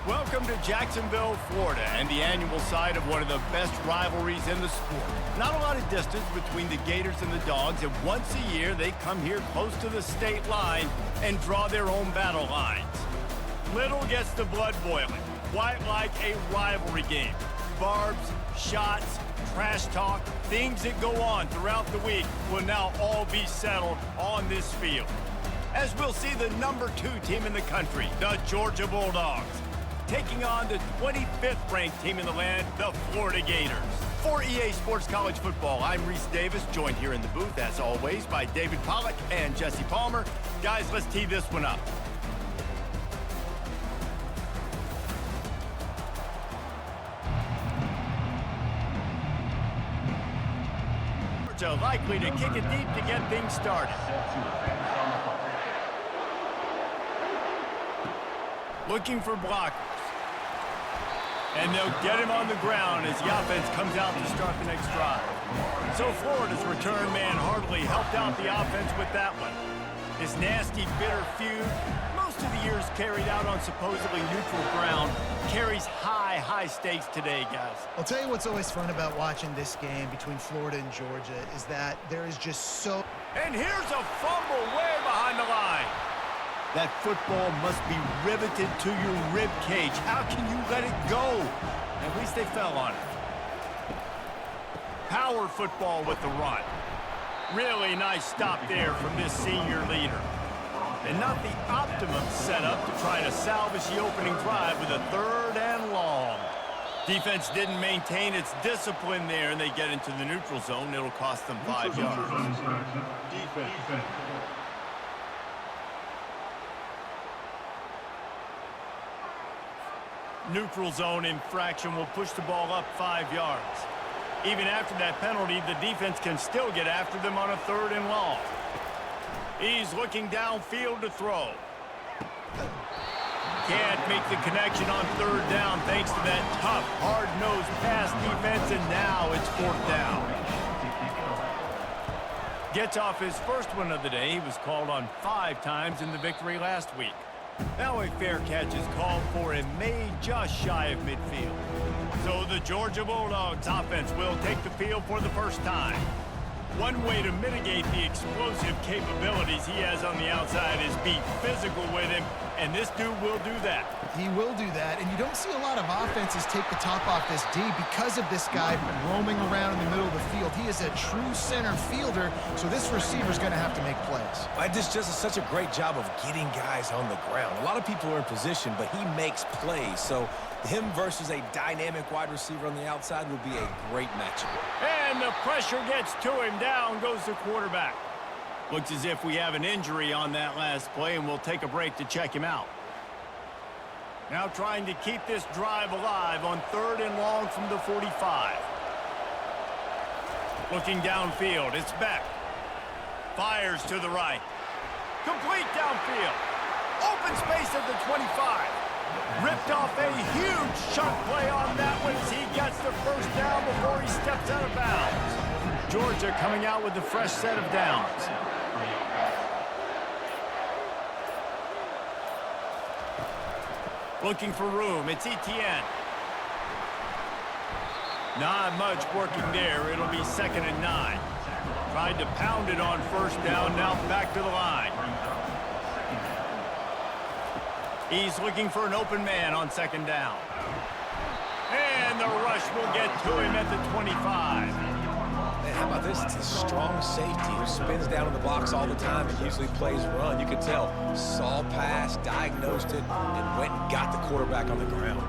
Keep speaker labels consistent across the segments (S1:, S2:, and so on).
S1: Welcome to Jacksonville, Florida, and the annual site of one of the best rivalries in the sport. Not a lot of distance between the Gators and the Dogs, and once a year they come here close to the state line and draw their own battle lines. Little gets the blood boiling, quite like a rivalry game. Barbs, shots, trash talk, things that go on throughout the week will now all be settled on this field. As we'll see the number 2 team in the country, the Georgia Bulldogs, taking on the 25th ranked team in the land, the Florida Gators. For EA Sports College Football, I'm Reese Davis, joined here in the booth, as always, by David Pollack and Jesse Palmer. Guys, let's tee this one up. Georgia likely to kick it deep to get things started. Looking for blockers. And they'll get him on the ground as the offense comes out to start the next drive. So Florida's return man hardly helped out the offense with that one. This nasty, bitter feud, most of the years carried out on supposedly neutral ground, carries high stakes today, guys.
S2: I'll tell you what's always fun about watching this game between Florida and Georgia is that there is just so...
S1: And here's a fumble way behind the line. That football must be riveted to your rib cage. How can you let it go? At least they fell on it. Power football with the run. Really nice stop there from this senior leader. And not the optimum setup to try to salvage the opening drive with a 3rd and long. Defense didn't maintain its discipline there, and they get into the neutral zone. It'll cost them 5 yards. Defense. Neutral zone infraction will push the ball up 5 yards. Even after that penalty, the defense can still get after them on a 3rd and long. He's looking downfield to throw. Can't make the connection on 3rd down thanks to that tough, hard-nosed pass defense, and now it's 4th down. Gets off his first one of the day. He was called on 5 times in the victory last week. Now a fair catch is called for and made just shy of midfield. So the Georgia Bulldogs offense will take the field for the first time. One way to mitigate the explosive capabilities he has on the outside is be physical with him, and this dude will do that.
S2: He will do that, and you don't see a lot of offenses take the top off this D because of this guy roaming around in the middle of the field. He is a true center fielder, so this receiver's going to have to make plays.
S3: This just is such a great job of getting guys on the ground. A lot of people are in position, but he makes plays, so him versus a dynamic wide receiver on the outside will be a great matchup.
S1: And the pressure gets to him. Down goes the quarterback. Looks as if we have an injury on that last play, and we'll take a break to check him out. Now trying to keep this drive alive on 3rd and long from the 45. Looking downfield, it's Beck. Fires to the right. Complete downfield. Open space at the 25. Ripped off a huge chunk play on that one as he gets the 1st down before he steps out of bounds. Georgia coming out with a fresh set of downs. Looking for room, it's Etienne. Not much working there. It'll be 2nd and 9. Tried to pound it on 1st down, now back to the line. He's looking for an open man on 2nd down. And the rush will get to him at the 25.
S3: Man, how about this? It's a strong safety who spins down in the box all the time and usually plays run. You can tell. Saw pass, diagnosed it, and went and got the quarterback on the ground.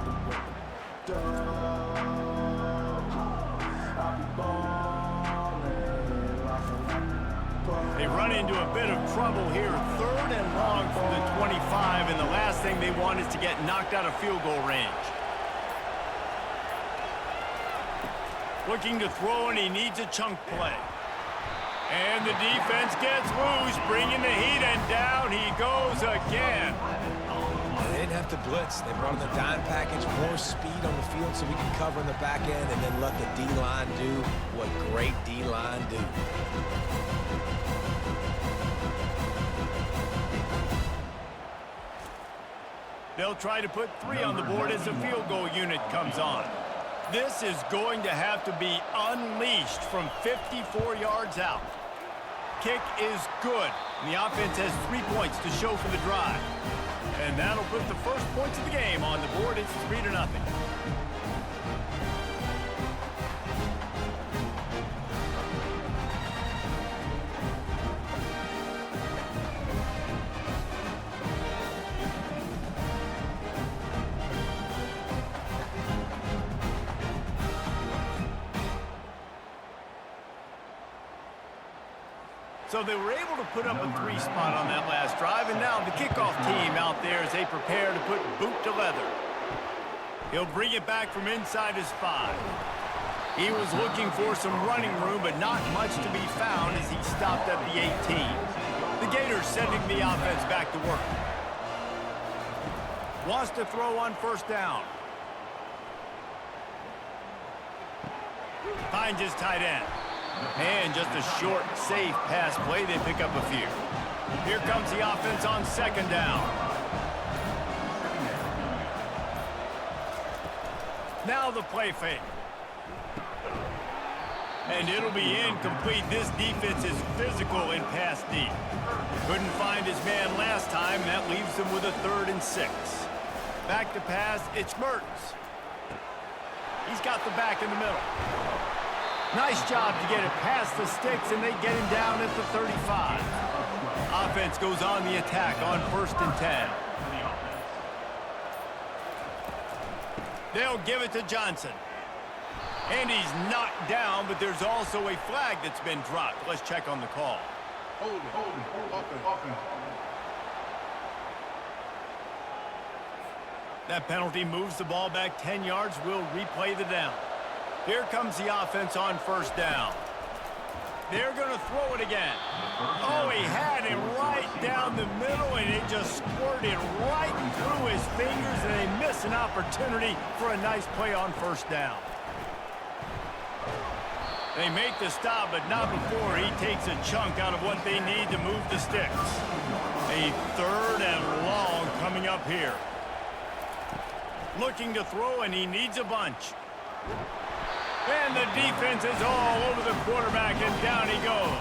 S1: They run into a bit of trouble here. 3rd and long from the 25, and the last thing they want is to get knocked out of field goal range. Looking to throw, and he needs a chunk play. And the defense gets loose, bringing the heat, and down he goes again.
S3: They didn't have to blitz. They brought in the dime package, more speed on the field so we can cover in the back end, and then let the D-line do what great D-line do.
S1: They'll try to put 3 on the board as the field goal unit comes on. This is going to have to be unleashed from 54 yards out. Kick is good. And the offense has 3 points to show for the drive. And that'll put the first points of the game on the board. It's 3-0. So they were able to put up a 3 spot on that last drive, and now the kickoff team out there as they prepare to put boot to leather. He'll bring it back from inside his 5. He was looking for some running room, but not much to be found as he stopped at the 18. The Gators sending the offense back to work. Wants to throw on first down. Finds his tight end. And just a short, safe pass play. They pick up a few. Here comes the offense on second down. Now the play fake. And it'll be incomplete. This defense is physical in pass deep. Couldn't find his man last time. That leaves him with a 3rd and 6. Back to pass. It's Mertens. He's got the back in the middle. Nice job to get it past the sticks, and they get him down at the 35. Offense goes on the attack on 1st and 10. They'll give it to Johnson. And he's knocked down, but there's also a flag that's been dropped. Let's check on the call.
S4: Hold it.
S1: That penalty moves the ball back 10 yards. We'll replay the down. Here comes the offense on first down. They're going to throw it again. Oh, he had it right down the middle, and it just squirted right through his fingers, and they miss an opportunity for a nice play on first down. They make the stop, but not before he takes a chunk out of what they need to move the sticks. A 3rd and long coming up here. Looking to throw, and he needs a bunch. And the defense is all over the quarterback, and down he goes.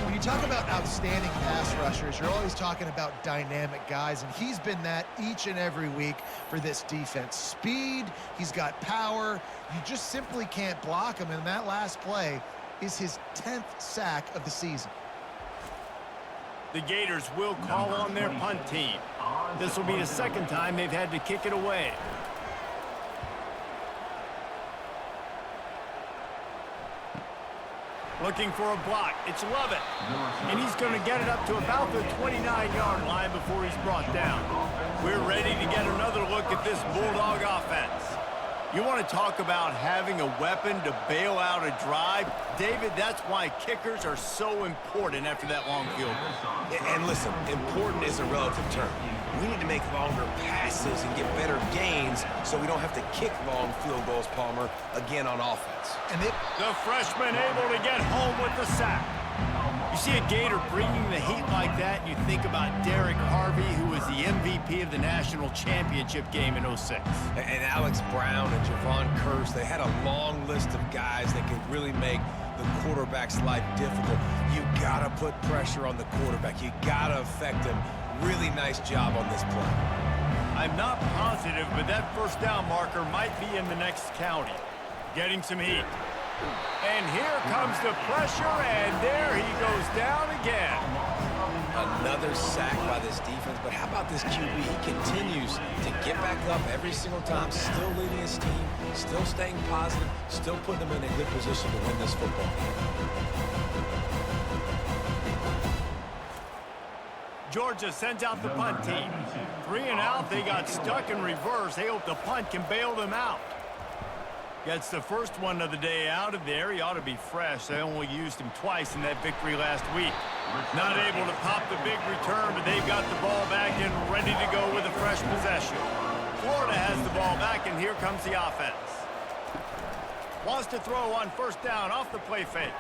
S2: When you talk about outstanding pass rushers, you're always talking about dynamic guys, and he's been that each and every week for this defense. Speed, he's got power. You just simply can't block him, and that last play is his 10th sack of the season.
S1: The Gators will call on their punt team. This will be the 2nd time they've had to kick it away. Looking for a block. It's Lovett. And he's going to get it up to about the 29-yard line before he's brought down. We're ready to get another look at this Bulldog offense. You want to talk about having a weapon to bail out a drive? David, that's why kickers are so important after that long field goal.
S3: And listen, important is a relative term. We need to make longer passes and get better gains so we don't have to kick long field goals, Palmer, again on offense.
S2: And
S1: the freshman able to get home with the sack. You see a Gator bringing the heat like that, and you think about Derek Harvey, who was the MVP of the national championship game in '06.
S3: And Alex Brown and Javon Curse, they had a long list of guys that could really make the quarterback's life difficult. You gotta put pressure on the quarterback. You gotta affect him. Really nice job on this play.
S1: I'm not positive, but that first down marker might be in the next county. Getting some heat. And here comes the pressure, and there he goes down again.
S3: Another sack by this defense, but how about this QB? He continues to get back up every single time, still leading his team, still staying positive, still putting them in a good position to win this football game.
S1: Georgia sends out the punt team. 3 and out, they got stuck in reverse. They hope the punt can bail them out. Gets the first one of the day out of there. He ought to be fresh. They only used him twice in that victory last week. Not able to pop the big return, but they've got the ball back and ready to go with a fresh possession. Florida has the ball back, and here comes the offense. Wants to throw on first down off the play fake.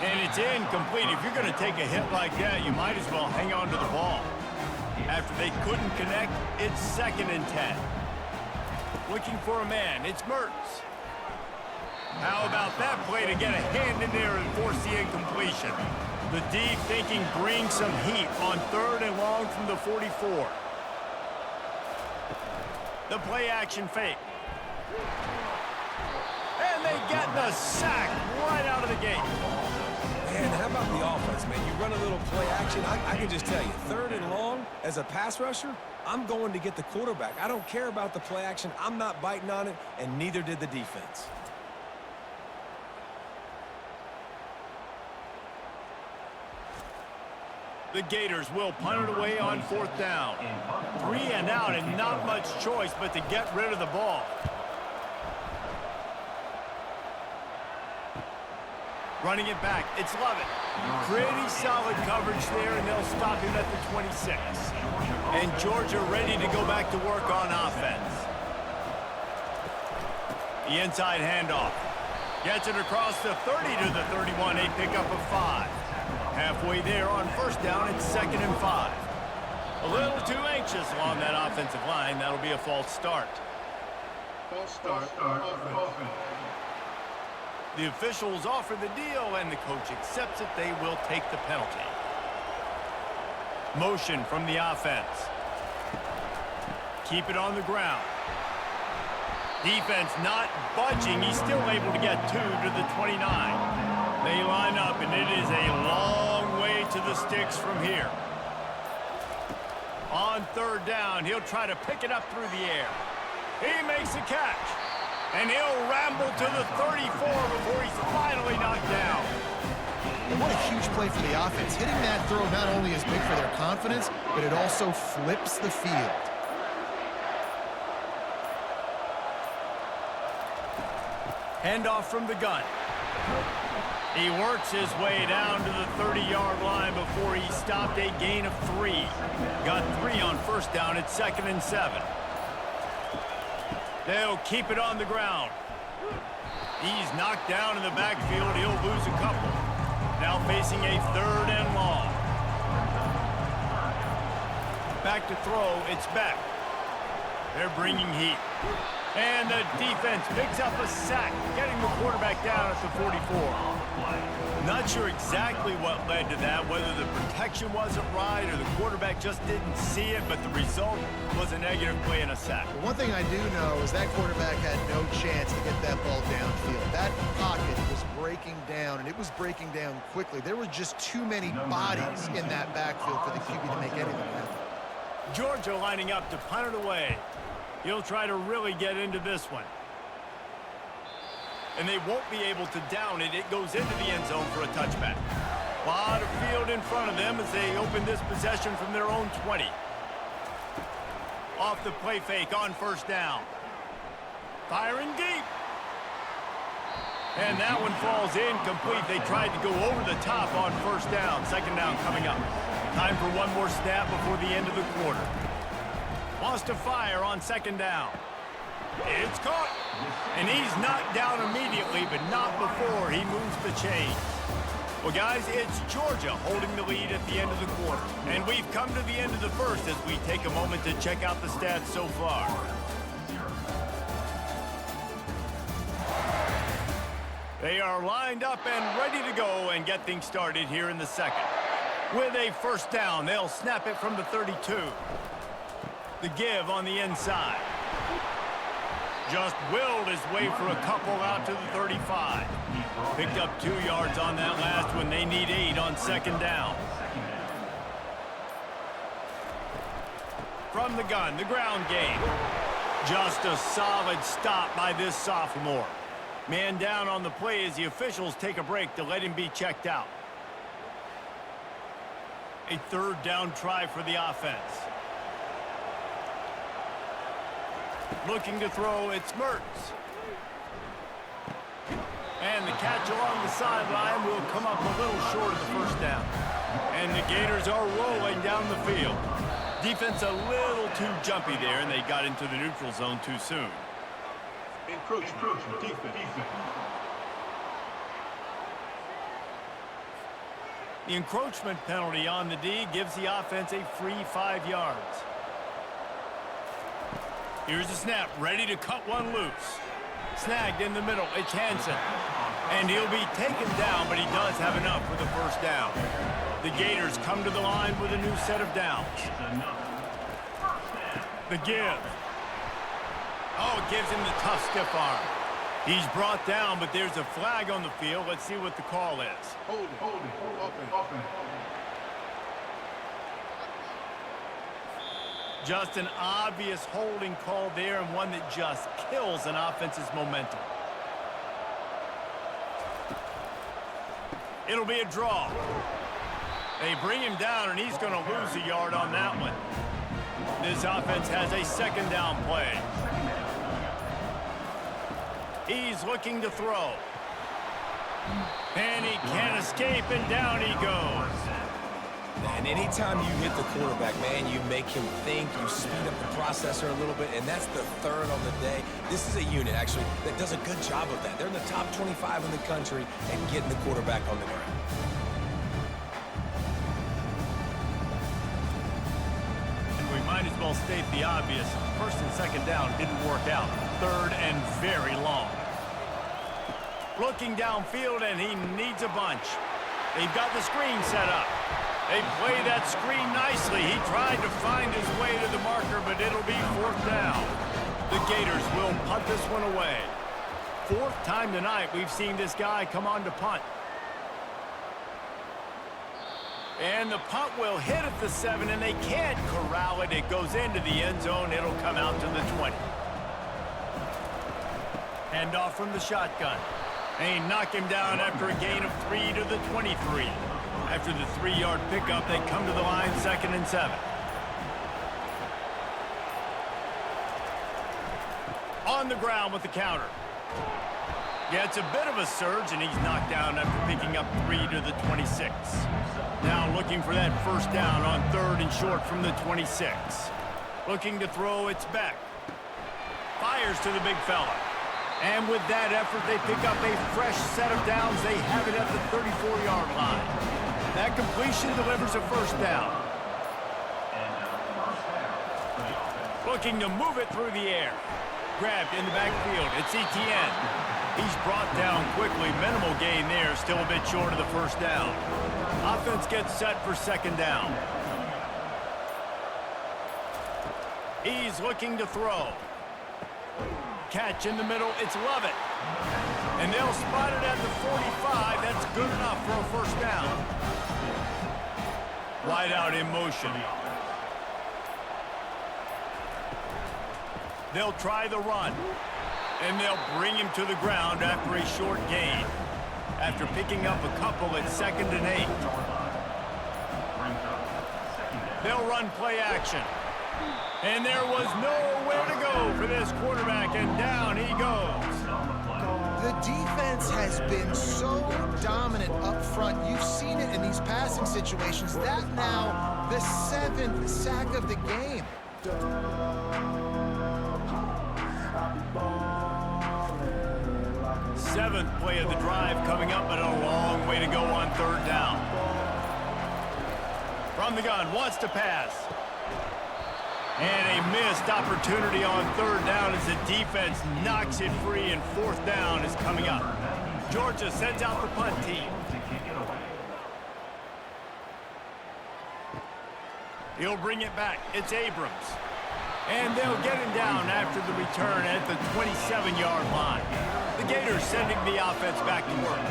S1: And it's incomplete. If you're going to take a hit like that, you might as well hang on to the ball. After they couldn't connect, it's 2nd and 10. Looking for a man, it's Mertz. How about that play to get a hand in there and force the incompletion? The D thinking bring some heat on 3rd and long from the 44. The play action fake. And they get the sack right out of the gate.
S3: Man, how about the offense, man? You run a little play action. I can just tell you, 3rd and long, as a pass rusher, I'm going to get the quarterback. I don't care about the play action. I'm not biting on it, and neither did the defense.
S1: The Gators will punt it away on 4th down. 3 and out and not much choice but to get rid of the ball. Running it back, it's Lovett. Pretty solid coverage there, and they'll stop him at the 26. And Georgia ready to go back to work on offense. The inside handoff. Gets it across the 30 to the 31, a pickup of 5. Halfway there on 1st down, it's 2nd and 5. A little too anxious along that offensive line. That'll be a false start.
S4: False start. Offense.
S1: The officials offer the deal, and the coach accepts it. They will take the penalty. Motion from the offense. Keep it on the ground. Defense not budging. He's still able to get 2 to the 29. They line up, and it is a long way to the sticks from here. On 3rd down, he'll try to pick it up through the air. He makes a catch, and he'll ramble to the 34 before he's finally knocked down.
S2: And what a huge play for the offense. Hitting that throw not only is big for their confidence, but it also flips the field.
S1: Handoff from the gun. He works his way down to the 30-yard line before he stopped, a gain of 3. Got 3 on 1st down at 2nd and 7. They'll keep it on the ground. He's knocked down in the backfield. He'll lose a couple. Now facing a 3rd and long. Back to throw, it's Beck. They're bringing heat. And the defense picks up a sack, getting the quarterback down at the 44. Not sure exactly what led to that, whether the protection wasn't right or the quarterback just didn't see it, but the result was a negative play and a sack.
S2: One thing I do know is that quarterback had no chance to get that ball downfield. That pocket was breaking down, and it was breaking down quickly. There were just too many bodies in that backfield for the QB to make anything happen.
S1: Georgia lining up to punt it away. He'll try to really get into this one. And they won't be able to down it. It goes into the end zone for a touchback. A lot of field in front of them as they open this possession from their own 20. Off the play fake on 1st down. Firing deep. And that one falls incomplete. They tried to go over the top on 1st down. 2nd down coming up. Time for one more snap before the end of the quarter. Wants to fire on 2nd down. It's caught. And he's knocked down immediately, but not before he moves the chain. Well, guys, it's Georgia holding the lead at the end of the quarter. And we've come to the end of the 1st as we take a moment to check out the stats so far. They are lined up and ready to go and get things started here in the 2nd. With a 1st down, they'll snap it from the 32. The give on the inside. Just willed his way for a couple out to the 35. Picked up 2 yards on that last one. They need 8 on 2nd down. From the gun, the ground game. Just a solid stop by this sophomore. Man down on the play as the officials take a break to let him be checked out. A 3rd down try for the offense. Looking to throw, it's Mertz. And the catch along the sideline will come up a little short of the 1st down. And the Gators are rolling down the field. Defense a little too jumpy there, and they got into the neutral zone too soon. Defense. The encroachment penalty on the D gives the offense a free 5 yards. Here's the snap, ready to cut one loose. Snagged in the middle, it's Hansen. And he'll be taken down, but he does have enough for the first down. The Gators come to the line with a new set of downs. The give. Oh, it gives him the tough stiff arm. He's brought down, but there's a flag on the field. Let's see what the call is.
S4: Hold it, open.
S1: Just an obvious holding call there, and one that just kills an offense's momentum. It'll be a draw. They bring him down, and he's going to lose a yard on that one. This offense has a second down play. He's looking to throw. And he can't escape, and down he goes.
S3: And anytime you hit the quarterback, man, you make him think, you speed up the processor a little bit, and that's the third on the day. This is a unit, actually, that does a good job of that. They're in the top 25 in the country and getting the quarterback on the ground.
S1: And we might as well state the obvious. First and second down didn't work out. Third and very long. Looking downfield, and he needs a bunch. They've got the screen set up. They play that screen nicely. He tried to find his way to the marker, but it'll be fourth down. The Gators will punt this one away. Fourth time tonight we've seen this guy come on to punt. And the punt will hit at the 7, and they can't corral it. It goes into the end zone. It'll come out to the 20. Hand off from the shotgun. They knock him down after a gain of 3 to the 23. After the 3-yard pickup, they come to the line, 2nd and 7. On the ground with the counter. Yeah, it's a bit of a surge, and he's knocked down after picking up 3 to the 26. Now looking for that first down on 3rd and short from the 26. Looking to throw, it's Beck. Fires to the big fella. And with that effort, they pick up a fresh set of downs. They have it at the 34-yard line. That completion delivers a first down. Looking to move it through the air. Grabbed in the backfield. It's Etienne. He's brought down quickly. Minimal gain there. Still a bit short of the first down. Offense gets set for second down. He's looking to throw. Catch in the middle, it's Lovett. And they'll spot it at the 45. That's good enough for a first down. Wide out in motion. They'll try the run. And they'll bring him to the ground after a short gain. After picking up a couple at 2nd and 8. They'll run play action. And there was nowhere to go for this quarterback, and down he goes.
S2: The defense has been so dominant up front. You've seen it in these passing situations. That now the 7th sack of the game.
S1: 7th play of the drive coming up, but a long way to go on 3rd down. From the gun, wants to pass. And a missed opportunity on 3rd down as the defense knocks it free, and 4th down is coming up. Georgia sends out the punt team. He'll bring it back. It's Abrams. And they'll get him down after the return at the 27-yard line. The Gators sending the offense back to work.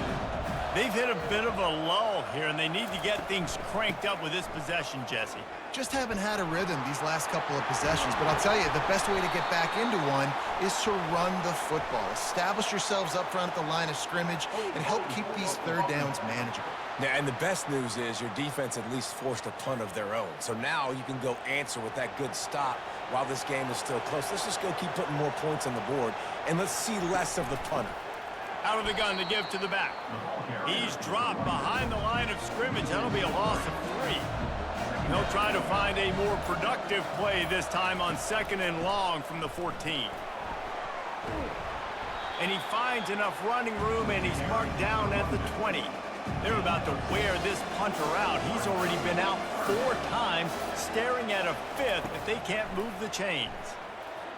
S1: They've hit a bit of a lull here, and they need to get things cranked up with this possession, Jesse.
S2: Just haven't had a rhythm these last couple of possessions, but I'll tell you, the best way to get back into one is to run the football. Establish yourselves up front at the line of scrimmage and help keep these 3rd downs manageable.
S3: Yeah, and the best news is your defense at least forced a punt of their own. So now you can go answer with that good stop while this game is still close. Let's just go keep putting more points on the board, and let's see less of the punter.
S1: Out of the gun to give to the back. He's dropped behind the line of scrimmage. That'll be a loss of 3. They'll try to find a more productive play this time on 2nd and long from the 14. And he finds enough running room, and he's marked down at the 20. They're about to wear this punter out. He's already been out 4 times, staring at a 5th if they can't move the chains.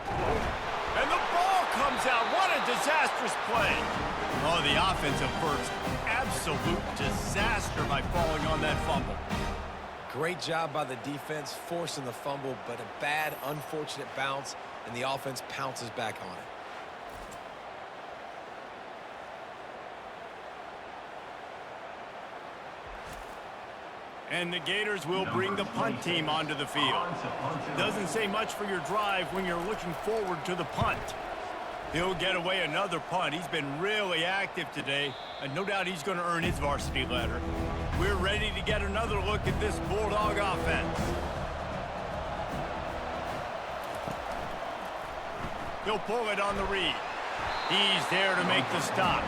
S1: And the ball comes out. What a disastrous play. Oh, the offensive first. Absolute disaster by falling on that fumble.
S3: Great job by the defense forcing the fumble, but a bad, unfortunate bounce, and the offense pounces back on it.
S1: And the Gators will bring the punt team onto the field. Doesn't say much for your drive when you're looking forward to the punt. He'll get away another punt. He's been really active today, and no doubt he's going to earn his varsity letter. We're ready to get another look at this Bulldog offense. He'll pull it on the read. He's there to make the stop.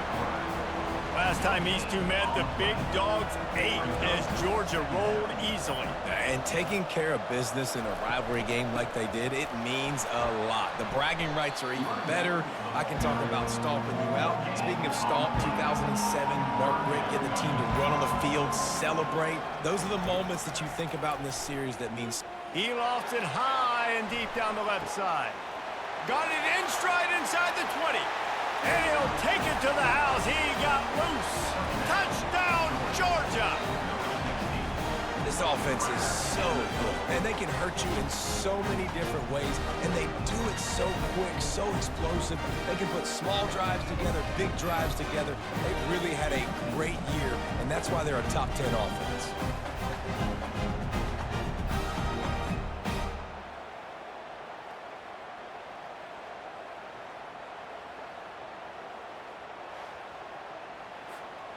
S1: Last time these two met, the big dogs ate as Georgia rolled easily.
S3: And taking care of business in a rivalry game like they did, it means a lot. The bragging rights are even better. I can talk about stomping you out. Speaking of stomp, 2007, Mark Richt getting the team to run on the field, celebrate. Those are the moments that you think about in this series that means.
S1: He lofts it high and deep down the left side. Got it in stride inside the 20. And he'll take it to the house. He got loose. Touchdown, Georgia.
S3: This offense is so good, and they can hurt you in so many different ways, and they do it so quick, so explosive. They can put small drives together, big drives together. They've really had a great year, and that's why they're a top 10 offense.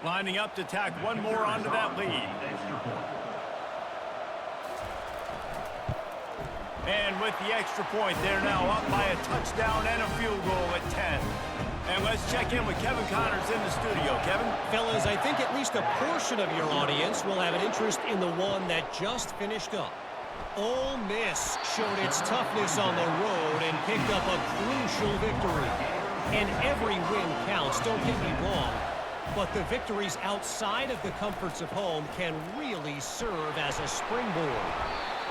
S1: Lining up to tack one more onto that lead. And with the extra point, they're now up by a touchdown and a field goal at 10. And let's check in with Kevin Connors in the studio. Kevin?
S5: Fellas, I think at least a portion of your audience will have an interest in the one that just finished up. Ole Miss showed its toughness on the road and picked up a crucial victory. And every win counts, don't get me wrong. But the victories outside of the comforts of home can really serve as a springboard.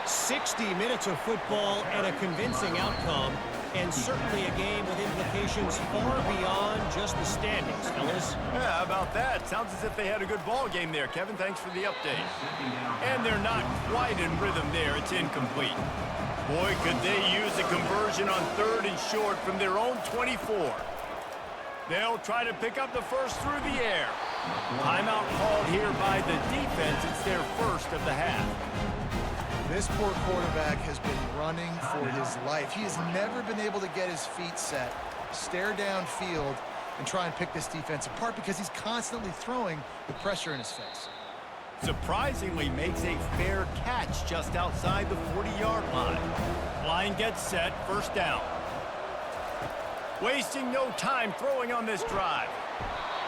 S5: 60 minutes of football and a convincing outcome, and certainly a game with implications far beyond just the standings, fellas.
S1: Yeah, how about that? Sounds as if they had a good ball game there, Kevin. Thanks for the update. And they're not quite in rhythm there. It's incomplete. Boy, could they use a conversion on 3rd and short from their own 24. They'll try to pick up the first through the air. Timeout called here by the defense. It's their first of the half.
S2: This poor quarterback has been running for his life. He has never been able to get his feet set, stare downfield, and try and pick this defense apart because he's constantly throwing with pressure in his face.
S1: Surprisingly makes a fair catch just outside the 40-yard line. Line gets set, first down. Wasting no time throwing on this drive.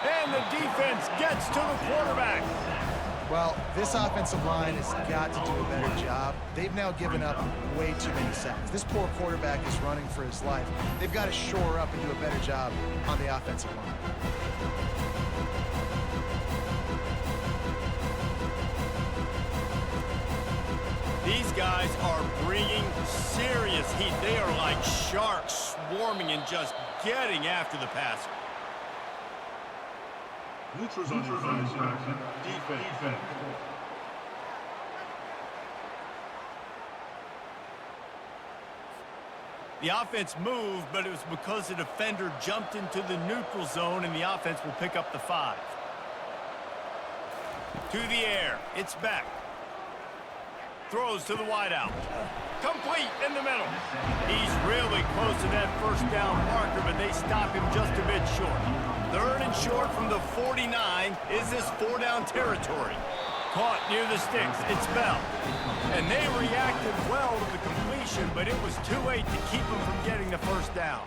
S1: And the defense gets to the quarterback.
S2: Well, this offensive line has got to do a better job. They've now given up way too many sacks. This poor quarterback is running for his life. They've got to shore up and do a better job on the offensive line.
S1: These guys are bringing serious heat. They are like sharks swarming and just getting after the passer.
S4: Neutrals on defense.
S1: The offense moved, but it was because the defender jumped into the neutral zone, and the offense will pick up the 5. To the air. It's back. Throws to the wideout. Complete in the middle. He's really close to that first down marker, but they stop him just a bit short. 3rd and short from the 49. Is this 4-down territory? Caught near the sticks. It's Bell. And they reacted well to the completion, but it was too late to keep them from getting the first down.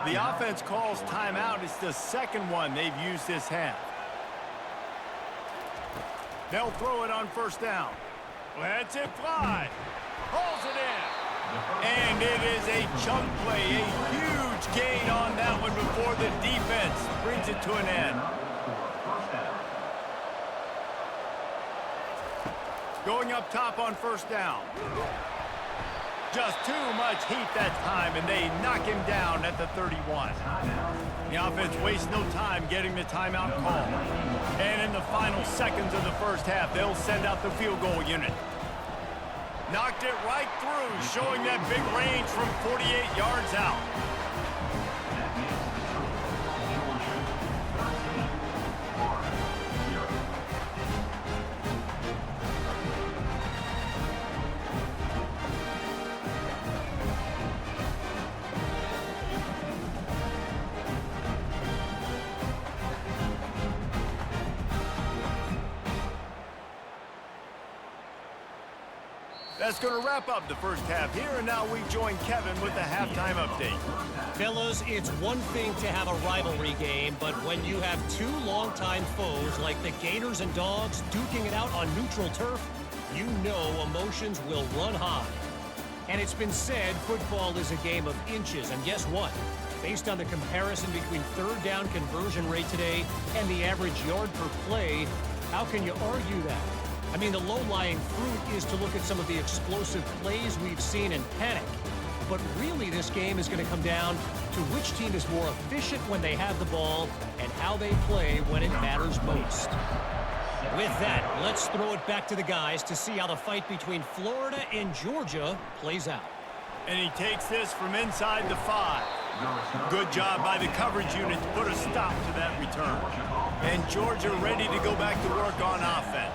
S1: The offense calls timeout. It's the second one they've used this half. They'll throw it on first down. Lets it fly. Pulls it in. And it is a chunk play. A huge gain on that one before the defense brings it to an end. Going up top on first down. Just too much heat that time, and they knock him down at the 31. The offense wastes no time getting the timeout call. And in the final seconds of the first half, they'll send out the field goal unit. Knocked it right through, showing that big range from 48 yards out. That's going to wrap up the first half here, and now we join Kevin with the halftime update.
S5: Fellas, it's one thing to have a rivalry game, but when you have two longtime foes like the Gators and Dogs duking it out on neutral turf, you know emotions will run high. And it's been said football is a game of inches, and guess what? Based on the comparison between third down conversion rate today and the average yard per play, how can you argue that? I mean, the low-lying fruit is to look at some of the explosive plays we've seen and panic. But really, this game is going to come down to which team is more efficient when they have the ball and how they play when it matters most. With that, let's throw it back to the guys to see how the fight between Florida and Georgia plays out.
S1: And he takes this from inside the 5. Good job by the coverage unit to put a stop to that return. And Georgia ready to go back to work on offense.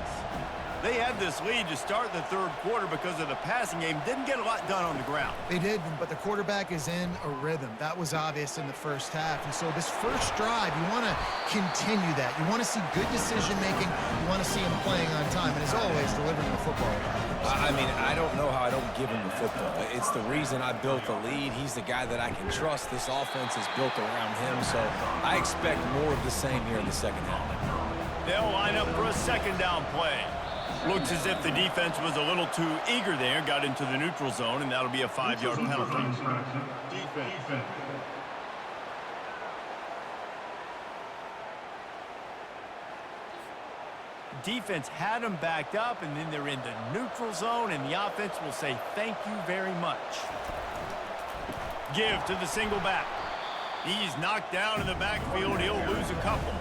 S1: They had this lead to start the third quarter because of the passing game. Didn't get a lot done on the ground.
S2: They did, but the quarterback is in a rhythm. That was obvious in the first half. And so this first drive, you want to continue that. You want to see good decision-making. You want to see him playing on time. And as always, delivering the football.
S3: I mean, I don't know how I don't give him the football. It's the reason I built the lead. He's the guy that I can trust. This offense is built around him. So I expect more of the same here in the second half.
S1: They'll line up for a second down play. Looks as if the defense was a little too eager there, got into the neutral zone, and that'll be a 5-yard penalty.
S4: Defense.
S1: Defense had them backed up, and then they're in the neutral zone, and the offense will say thank you very much. Give to the single back. He's knocked down in the backfield. He'll lose a couple.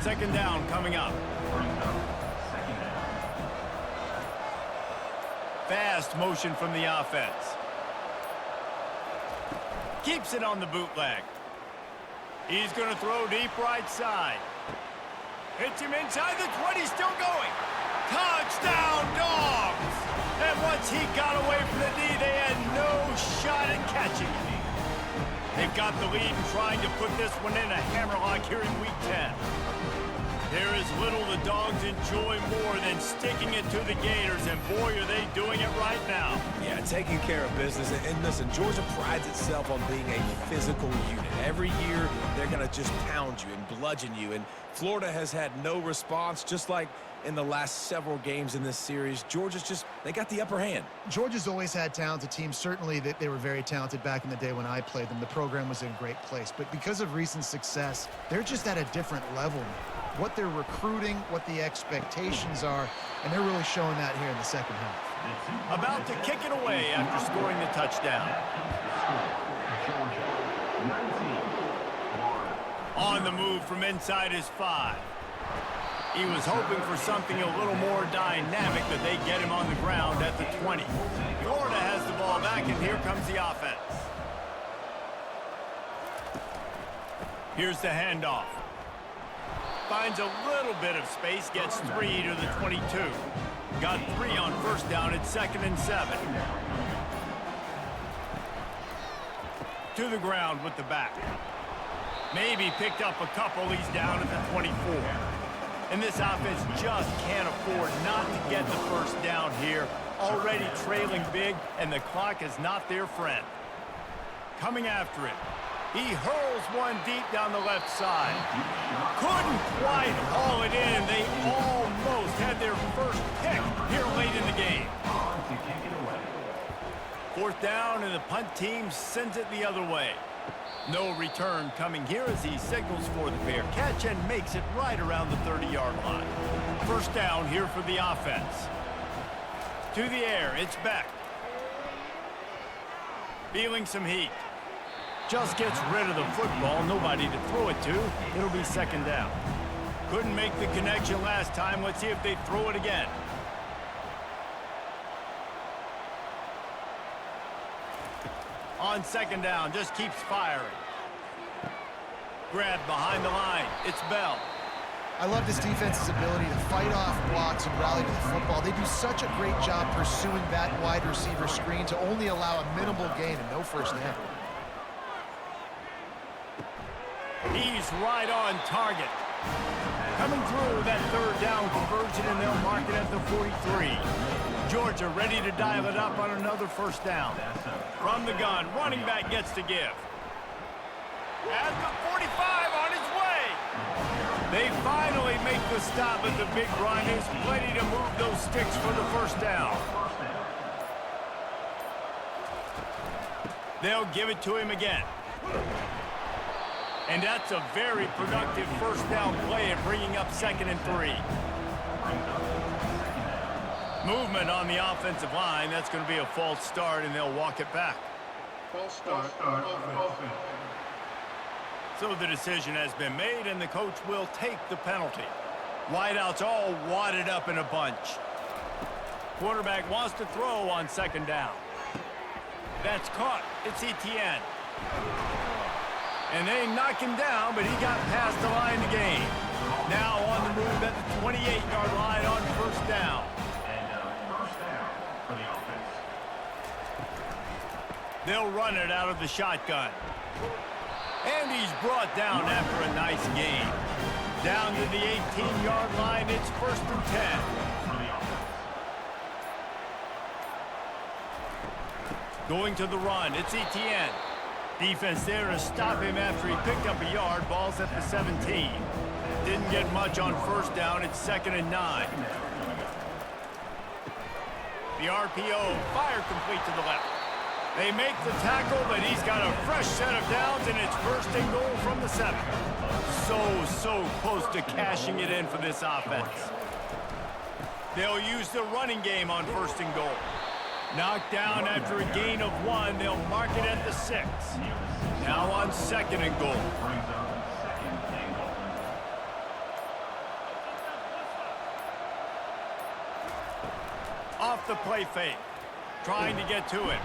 S1: Second down coming up. Fast motion from the offense. Keeps it on the bootleg. He's going to throw deep right side. Hits him inside the 20, still going. Touchdown, Dogs! And once he got away from the D, they had no shot at catching him. They've got the lead and trying to put this one in a hammerlock here in Week 10. There is little the Dogs enjoy more than sticking it to the Gators, and boy, are they doing it right now.
S3: Yeah, taking care of business. And listen, Georgia prides itself on being a physical unit. Every year, they're going to just pound you and bludgeon you. And Florida has had no response, just like in the last several games in this series. Georgia's just, they got the upper hand.
S2: Georgia's always had talented teams. Certainly, they were very talented back in the day when I played them. The program was in a great place. But because of recent success, they're just at a different level now. What they're recruiting, what the expectations are, and they're really showing that here in the second half.
S1: About to kick it away after scoring the touchdown. On the move from inside his 5. He was hoping for something a little more dynamic, but they get him on the ground at the 20. Florida has the ball back, and here comes the offense. Here's the handoff. Finds a little bit of space, gets 3 to the 22. Got 3 on first down at 2nd and 7. To the ground with the back. Maybe picked up a couple. He's down at the 24. And this offense just can't afford not to get the first down here. Already trailing big, and the clock is not their friend. Coming after it. He hurls one deep down the left side. Couldn't quite haul it in. They almost had their first pick here late in the game. Fourth down, and the punt team sends it the other way. No return coming here as he signals for the fair catch and makes it right around the 30-yard line. First down here for the offense. To the air, it's back. Feeling some heat. Just gets rid of the football, nobody to throw it to. It'll be second down. Couldn't make the connection last time. Let's see if they throw it again. On second down, just keeps firing. Grabbed behind the line. It's Bell.
S2: I love this defense's ability to fight off blocks and rally to the football. They do such a great job pursuing that wide receiver screen to only allow a minimal gain and no first down.
S1: He's right on target. Coming through that third down conversion, and they'll mark it at the 43. Georgia ready to dial it up on another first down. From the gun, running back gets to give. At the 45 on his way. They finally make the stop at the big run. Is plenty to move those sticks for the first down. They'll give it to him again. And that's a very productive first down play at bringing up 2nd and 3. Movement on the offensive line. That's going to be a false start, and they'll walk it back.
S4: False start. Offense.
S1: So the decision has been made, and the coach will take the penalty. Wideouts all wadded up in a bunch. Quarterback wants to throw on second down. That's caught. It's Etienne. And they knock him down, but he got past the line to gain. Now on the move at the 28-yard line on first down.
S4: First down for the offense.
S1: They'll run it out of the shotgun. And he's brought down after a nice gain. Down to the 18-yard line, it's 1st and 10. Going to the run, it's Etienne. Defense there to stop him after he picked up a yard. Ball's at the 17. Didn't get much on first down. It's 2nd and 9. The RPO, fire complete to the left. They make the tackle, but he's got a fresh set of downs, and it's 1st and goal from the 7. So close to cashing it in for this offense. They'll use the running game on 1st and goal. Knocked down after a gain of 1. They'll mark it at the 6. Now on 2nd and goal. Off the play fake. Trying to get to him.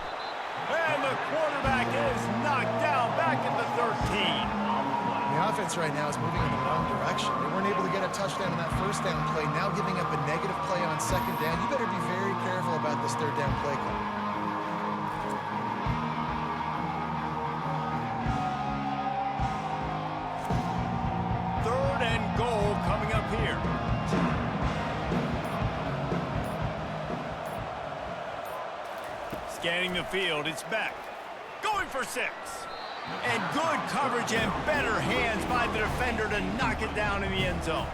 S1: And the quarterback is knocked down back at the 13.
S2: The offense right now is moving in the wrong direction. They weren't able to get a touchdown on that first down play. Now giving up a negative play on second down. You better be very careful about this third down play call.
S1: Third and goal coming up here. Scanning the field, it's back. Going for 6. And good coverage and better hands by the defender to knock it down in the end zone.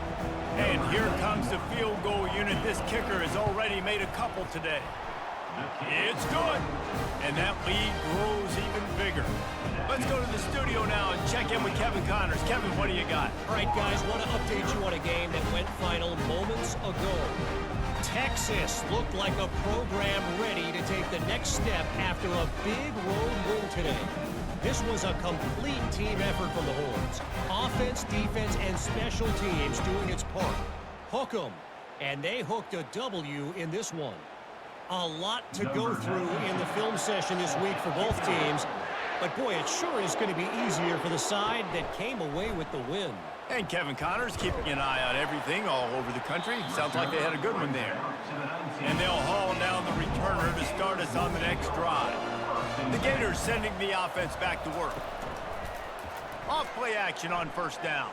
S1: And here comes the field goal unit. This kicker has already made a couple today. It's good. And that lead grows even bigger. Let's go to the studio now and check in with Kevin Connors. Kevin, what do you got?
S5: All right, guys, want to update you on a game that went final moments ago. Texas looked like a program ready to take the next step after a big road win today. This was a complete team effort from the Horns. Offense, defense, and special teams doing its part. Hook 'em. And they hooked a W in this one. A lot to go through in the film session this week for both teams. But, boy, it sure is going to be easier for the side that came away with the win.
S1: And Kevin Connors keeping an eye on everything all over the country. Sounds like they had a good one there. And they'll haul down the returner to start us on the next drive. The Gators sending the offense back to work. Off play action on first down.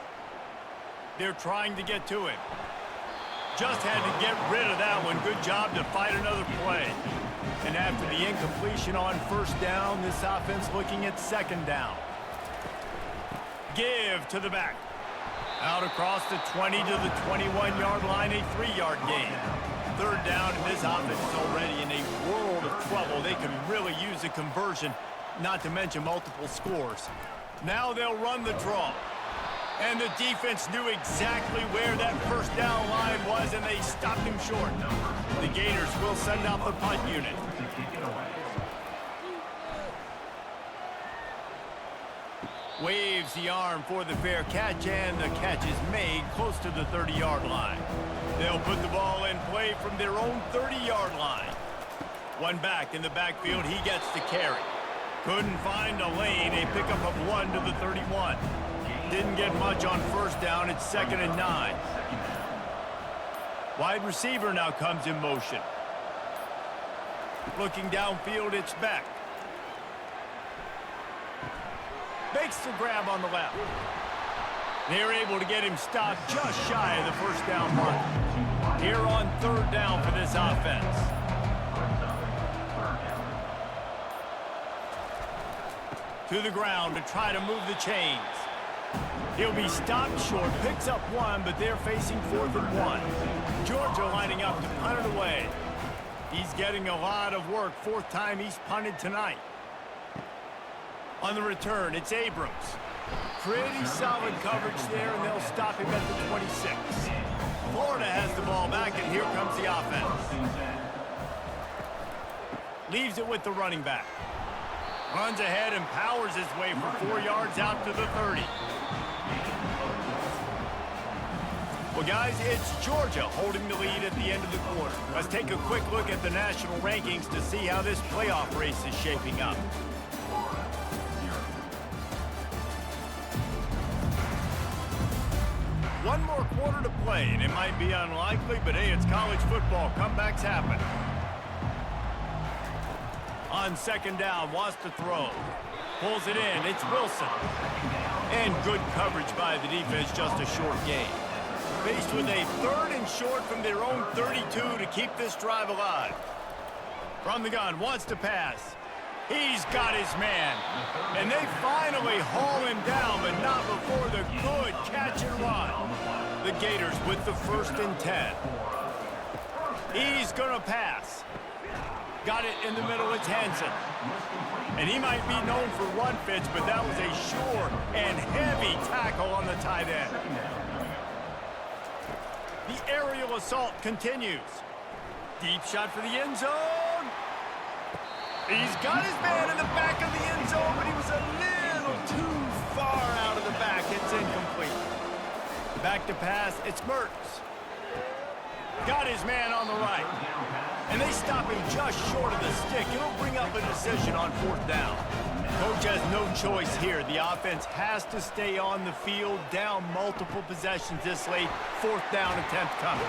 S1: They're trying to get to him. Just had to get rid of that one. Good job to fight another play. And after the incompletion on first down, this offense looking at second down. Give to the back. Out across the 20 to the 21-yard line, a 3-yard gain. Third down, and this offense is already in a world of trouble. They could really use a conversion, not to mention multiple scores. Now they'll run the draw. And the defense knew exactly where that first down line was, and they stopped him short. The Gators will send out the punt unit. Waves the arm for the fair catch, and the catch is made close to the 30-yard line. They'll put the ball in play from their own 30-yard line. One back in the backfield, he gets the carry. Couldn't find a lane, a pickup of 1 to the 31. Didn't get much on first down, it's 2nd and 9. Wide receiver now comes in motion. Looking downfield, it's Beck. Makes the grab on the left. They're able to get him stopped just shy of the first down mark. Here on 3rd down for this offense. To the ground to try to move the chains. He'll be stopped short, picks up 1, but they're facing 4th and 1. Georgia lining up to punt it away. He's getting a lot of work, 4th time he's punted tonight. On the return, it's Abrams. Pretty solid coverage there, and they'll stop him at the 26. Florida has the ball back, and here comes the offense. Leaves it with the running back. Runs ahead and powers his way for 4 yards out to the 30. Well, guys, it's Georgia holding the lead at the end of the quarter. Let's take a quick look at the national rankings to see how this playoff race is shaping up. One more quarter to play, and it might be unlikely, but hey, it's college football. Comebacks happen. On 2nd down, wants to throw. Pulls it in, it's Wilson. And good coverage by the defense, just a short gain. Faced with a 3rd and short from their own 32 to keep this drive alive. From the gun, wants to pass. He's got his man. And they finally haul him down, but not before the good catch and run. The Gators with the 1st and 10. He's gonna pass. Got it in the middle, it's Hansen. And he might be known for run fits, but that was a sure and heavy tackle on the tight end. The aerial assault continues. Deep shot for the end zone. He's got his man in the back of the end zone, but he was a little too far out of the back. It's incomplete. Back to pass, it's Mertz. Got his man on the right. And they stop him just short of the stick. It'll bring up a decision on 4th down. Coach has no choice here. The offense has to stay on the field, down multiple possessions this late. 4th down attempt coming.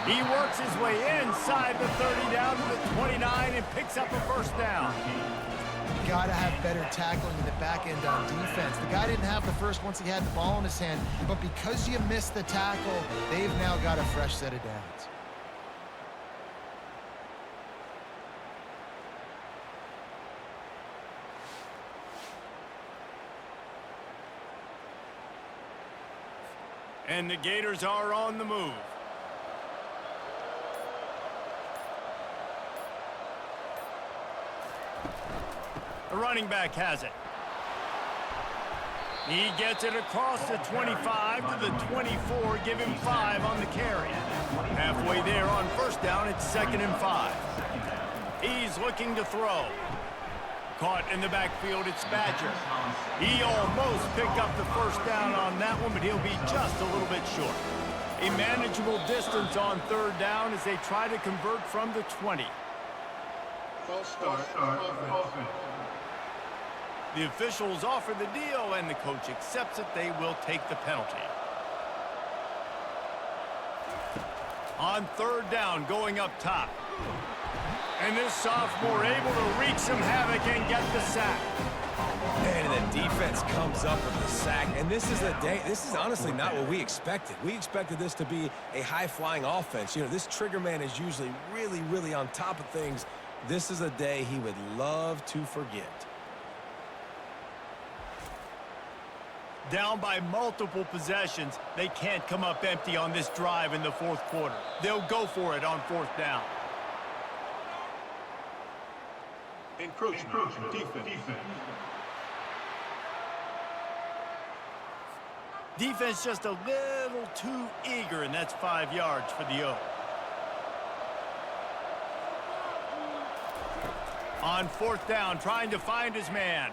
S1: He works his way inside the 30 down to the 29 and picks up a 1st down.
S2: You got to have better tackling in the back end on defense. The guy didn't have the first once he had the ball in his hand, but because you missed the tackle, they've now got a fresh set of downs.
S1: And the Gators are on the move. The running back has it. He gets it across the 25 to the 24, give him 5 on the carry. Halfway there on 1st down, it's 2nd and 5. He's looking to throw. Caught in the backfield, it's Badger. He almost picked up the 1st down on that one, but he'll be just a little bit short. A manageable distance on 3rd down as they try to convert from the 20.
S4: False start. Offense.
S1: The officials offer the deal, and the coach accepts it. They will take the penalty. On 3rd down, going up top. And this sophomore able to wreak some havoc and get the sack.
S3: And the defense comes up with the sack. And this is honestly not what we expected. We expected this to be a high-flying offense. You know, this trigger man is usually really, really on top of things. This is a day he would love to forget.
S1: Down by multiple possessions, they can't come up empty on this drive in the 4th quarter. They'll go for it on 4th down.
S4: Encroachment. Defense.
S1: Defense just a little too eager, and that's 5 yards for the O. On 4th down, trying to find his man.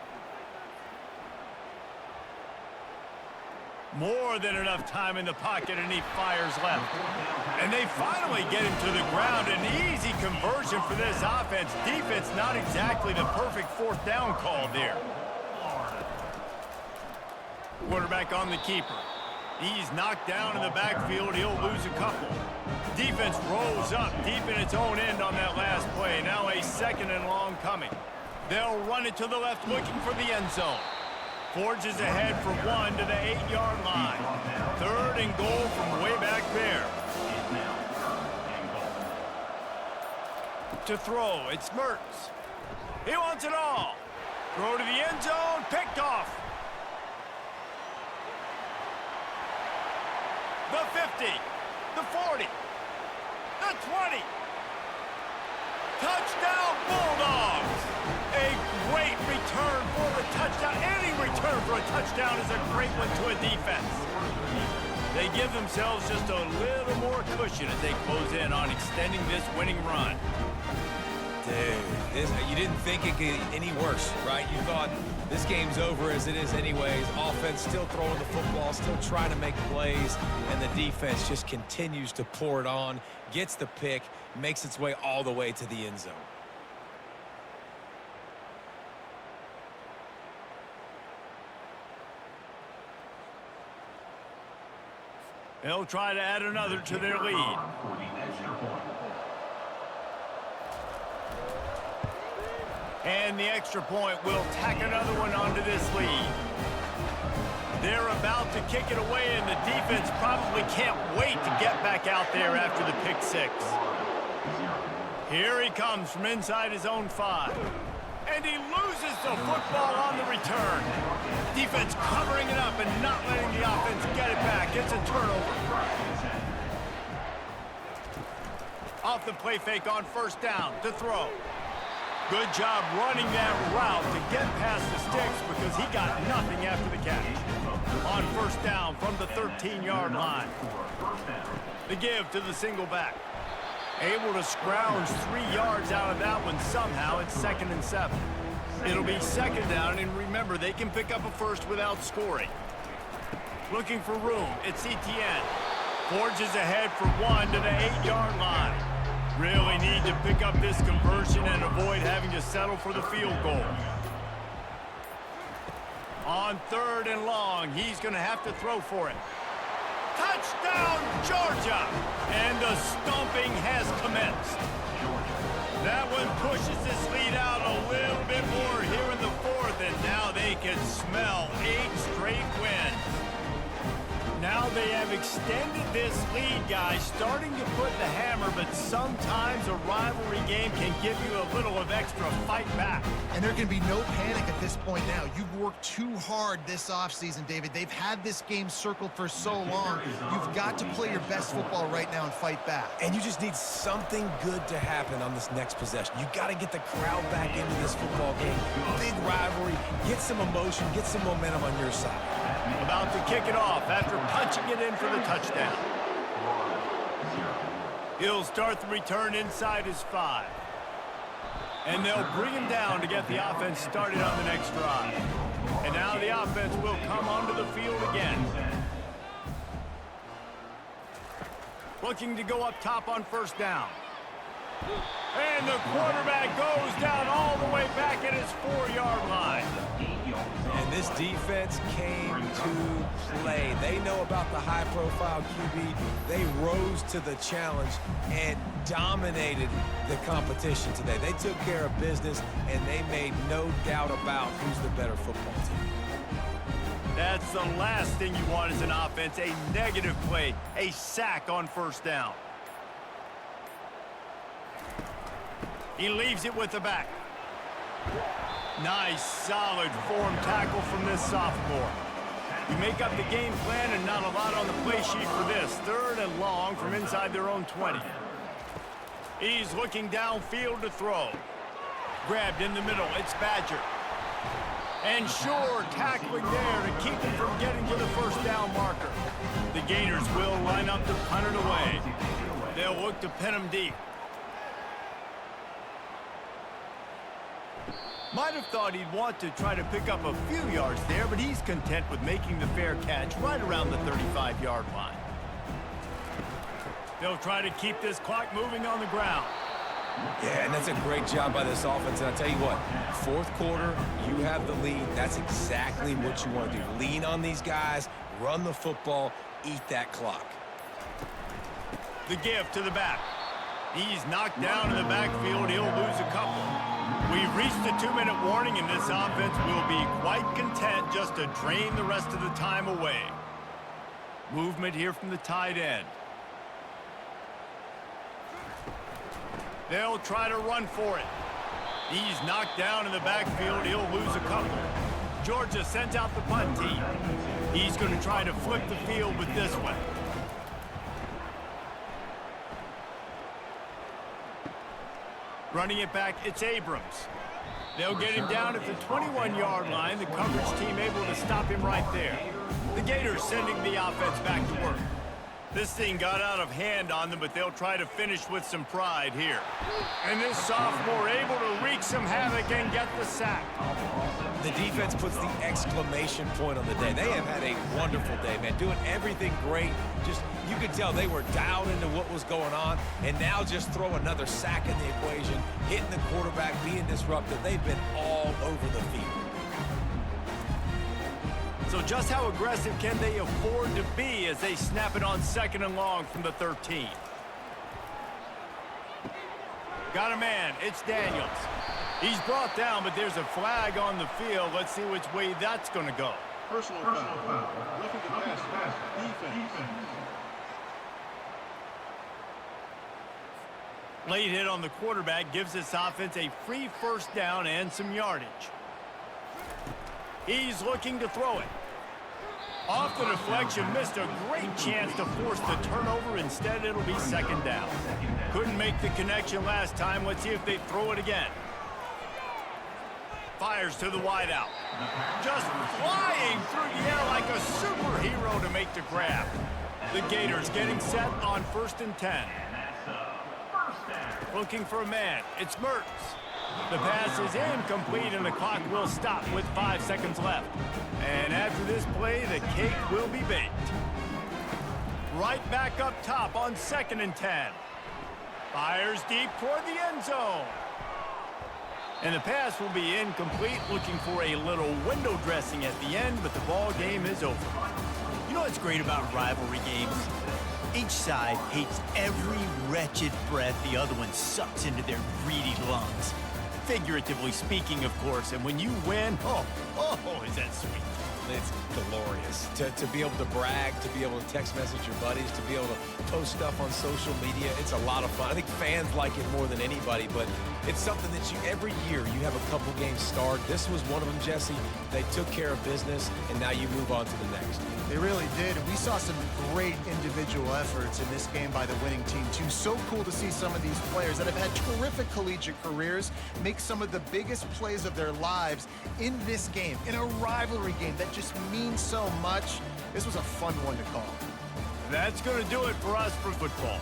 S1: More than enough time in the pocket, and he fires left. And they finally get him to the ground. An easy conversion for this offense. Defense, not exactly the perfect 4th down call there. Quarterback on the keeper. He's knocked down in the backfield. He'll lose a couple. Defense rolls up deep in its own end on that last play. Now a 2nd and long coming. They'll run it to the left, looking for the end zone. Forges ahead for 1 to the 8-yard line. 3rd and goal from way back there. To throw, it's Mertz. He wants it all. Throw to the end zone, picked off. The 50, the 40, the 20. Touchdown, Bulldogs! A great return for the touchdown. Any return for a touchdown is a great one to a defense. They give themselves just a little more cushion as they close in on extending this winning run.
S3: Dude, you didn't think it could get any worse, right? You thought this game's over as it is anyways. Offense still throwing the football, still trying to make plays, and the defense just continues to pour it on, gets the pick, makes its way all the way to the end zone.
S1: They'll try to add another to their lead. And the extra point will tack another one onto this lead. They're about to kick it away, and the defense probably can't wait to get back out there after the pick 6. Here he comes from inside his own 5. And he loses the football on the return. Defense covering it up and not letting the offense get it back. It's a turnover. Off the play fake on 1st down to throw. Good job running that route to get past the sticks because he got nothing after the catch. On 1st down from the 13-yard line. The give to the single back. Able to scrounge 3 yards out of that one somehow. It's 2nd and 7. It'll be 2nd down, and remember, they can pick up a first without scoring. Looking for room. It's Etienne. Forges ahead for 1 to the 8-yard line. Really need to pick up this conversion and avoid having to settle for the field goal. On 3rd and long, he's going to have to throw for it. Touchdown, Georgia! And the stomping has commenced. That one pushes this lead out a little bit more here in the 4th, and now they can smell 8 straight wins. Now they have extended this lead, guys, starting to put the hammer, but sometimes a rivalry game can give you a little of extra fight back.
S2: And there can be no panic at this point now. You've worked too hard this offseason, David. They've had this game circled for so long. You've got to play your best football right now and fight back.
S3: And you just need something good to happen on this next possession. You got to get the crowd back into this football game. Big rivalry. Get some emotion. Get some momentum on your side.
S1: About to kick it off after punching it in for the touchdown. He'll start the return inside his 5. And they'll bring him down to get the offense started on the next drive. And now the offense will come onto the field again. Looking to go up top on 1st down. And the quarterback goes down all the way back at his 4-yard line.
S3: And this defense came to play. They know about the high-profile QB. They rose to the challenge and dominated the competition today. They took care of business, and they made no doubt about who's the better football team.
S1: That's the last thing you want as an offense, a negative play, a sack on 1st down. He leaves it with the back. Nice, solid form tackle from this sophomore. You make up the game plan and not a lot on the play sheet for this. 3rd and long from inside their own 20. He's looking downfield to throw. Grabbed in the middle. It's Badger. And sure, tackling there to keep him from getting to the 1st down marker. Gators will line up to punt it away. They'll look to pin him deep. Might have thought he'd want to try to pick up a few yards there, but he's content with making the fair catch right around the 35-yard line. They'll try to keep this clock moving on the ground.
S3: Yeah, and that's a great job by this offense. And I'll tell you what, fourth quarter, you have the lead. That's exactly what you want to do. Lean on these guys, run the football, eat that clock.
S1: The give to the back. He's knocked down in the backfield. He'll lose a couple. We've reached the 2-minute warning, and this offense will be quite content just to drain the rest of the time away. Movement here from the tight end. They'll try to run for it. He's knocked down in the backfield. He'll lose a couple. Georgia sends out the punt team. He's going to try to flip the field with this one. Running it back, it's Abrams. They'll get him down at the 21-yard line. The coverage team able to stop him right there. The Gators sending the offense back to work. This thing got out of hand on them, but they'll try to finish with some pride here. And this sophomore able to wreak some havoc and get the sack.
S3: The defense puts the exclamation point on the day. They have had a wonderful day, man. Doing everything great. Just, you could tell they were dialed into what was going on. And now just throw another sack in the equation, hitting the quarterback, being disruptive. They've been all over the field.
S1: So just how aggressive can they afford to be as they snap it on 2nd and long from the 13? Got a man. It's Daniels. He's brought down, but there's a flag on the field. Let's see which way that's going to go.
S4: Personal foul. Roughing the pass. Defense.
S1: Late hit on the quarterback gives this offense a free first down and some yardage. He's looking to throw it. Off the deflection, missed a great chance to force the turnover. Instead, it'll be 2nd down. Couldn't make the connection last time. Let's see if they throw it again. Fires to the wideout. Just flying through the air like a superhero to make the grab. The Gators getting set on 1st and 10. Looking for a man. It's Mertz. The pass is incomplete, and the clock will stop with 5 seconds left. And after this play, the cake will be baked. Right back up top on 2nd and 10. Fires deep toward the end zone. And the pass will be incomplete, looking for a little window dressing at the end, but the ball game is over. You know what's great about rivalry games? Each side hates every wretched breath the other one sucks into their greedy lungs. Figuratively speaking, of course, and when you win, oh, is that sweet.
S3: It's glorious. To be able to brag, to be able to text message your buddies, to be able to post stuff on social media, it's a lot of fun. I think fans like it more than anybody, but it's something that every year you have a couple games start. This was one of them, Jesse. They took care of business, and now you move on to the next.
S2: They really did. We saw some great individual efforts in this game by the winning team, too. So cool to see some of these players that have had terrific collegiate careers make some of the biggest plays of their lives in this game, in a rivalry game that just means so much. This was a fun one to call.
S1: That's going to do it for us for football.